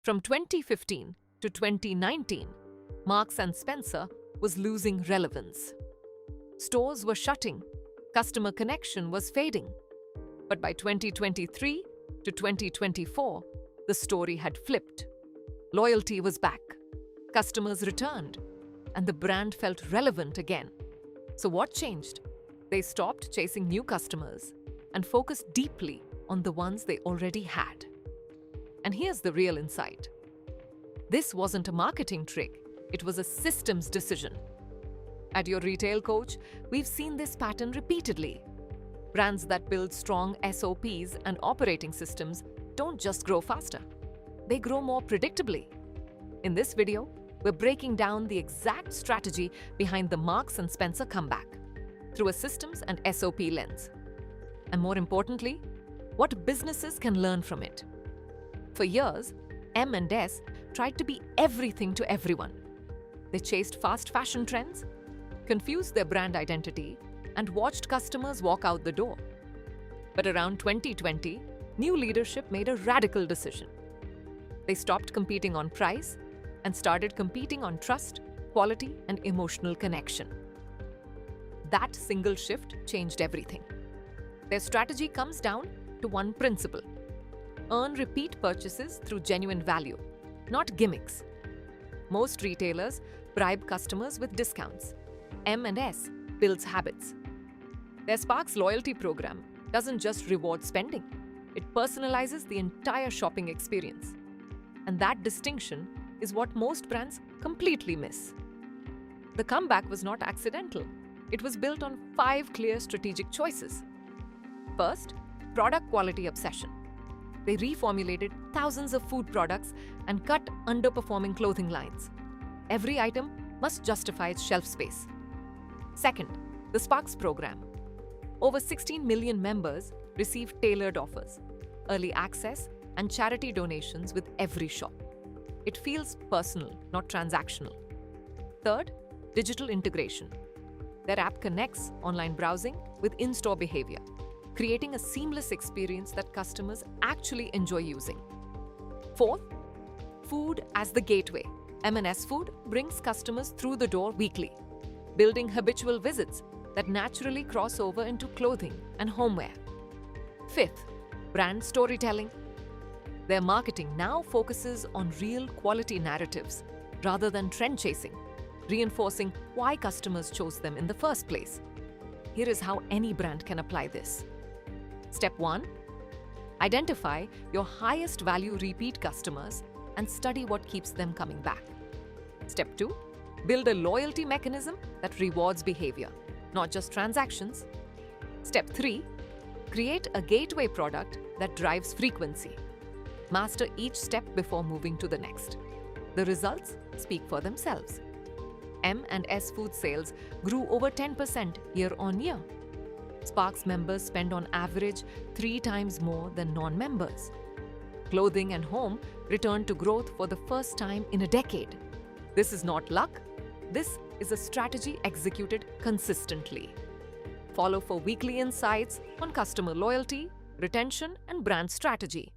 From 2015 to 2019, Marks & Spencer was losing relevance. Stores were shutting, customer connection was fading. But by 2023 to 2024, the story had flipped. Loyalty was back, customers returned, and the brand felt relevant again. So what changed? They stopped chasing new customers and focused deeply on the ones they already had. And here's the real insight. This wasn't a marketing trick, it was a systems decision. At your retail coach, we've seen this pattern repeatedly. Brands that build strong SOPs and operating systems don't just grow faster, they grow more predictably. In this video, we're breaking down the exact strategy behind the Marks & Spencer comeback through a systems and SOP lens. And more importantly, what businesses can learn from it. For years, M&S tried to be everything to everyone. They chased fast fashion trends, confused their brand identity, and watched customers walk out the door. But around 2020, new leadership made a radical decision. They stopped competing on price and started competing on trust, quality, and emotional connection. That single shift changed everything. Their strategy comes down to one principle: earn repeat purchases through genuine value, not gimmicks. Most retailers bribe customers with discounts. M&S builds habits. Their Sparks loyalty program doesn't just reward spending, it personalizes the entire shopping experience. And that distinction is what most brands completely miss. The comeback was not accidental. It was built on 5 clear strategic choices. First, product quality obsession. They reformulated thousands of food products and cut underperforming clothing lines. Every item must justify its shelf space. Second, the Sparks program. Over 16 million members receive tailored offers, early access, and charity donations with every shop. It feels personal, not transactional. Third, digital integration. Their app connects online browsing with in-store behavior, creating a seamless experience that customers actually enjoy using. Fourth, food as the gateway. M&S Food brings customers through the door weekly, building habitual visits that naturally cross over into clothing and homeware. Fifth, brand storytelling. Their marketing now focuses on real quality narratives rather than trend chasing, reinforcing why customers chose them in the first place. Here is how any brand can apply this. Step 1. Identify your highest value repeat customers and study what keeps them coming back. Step 2. Build a loyalty mechanism that rewards behavior, not just transactions. Step 3. Create a gateway product that drives frequency. Master each step before moving to the next. The results speak for themselves. M&S Food sales grew over 10% year-on-year. Sparks members spend on average 3 times more than non-members. Clothing and home returned to growth for the first time in a decade. This is not luck. This is a strategy executed consistently. Follow for weekly insights on customer loyalty, retention, and brand strategy.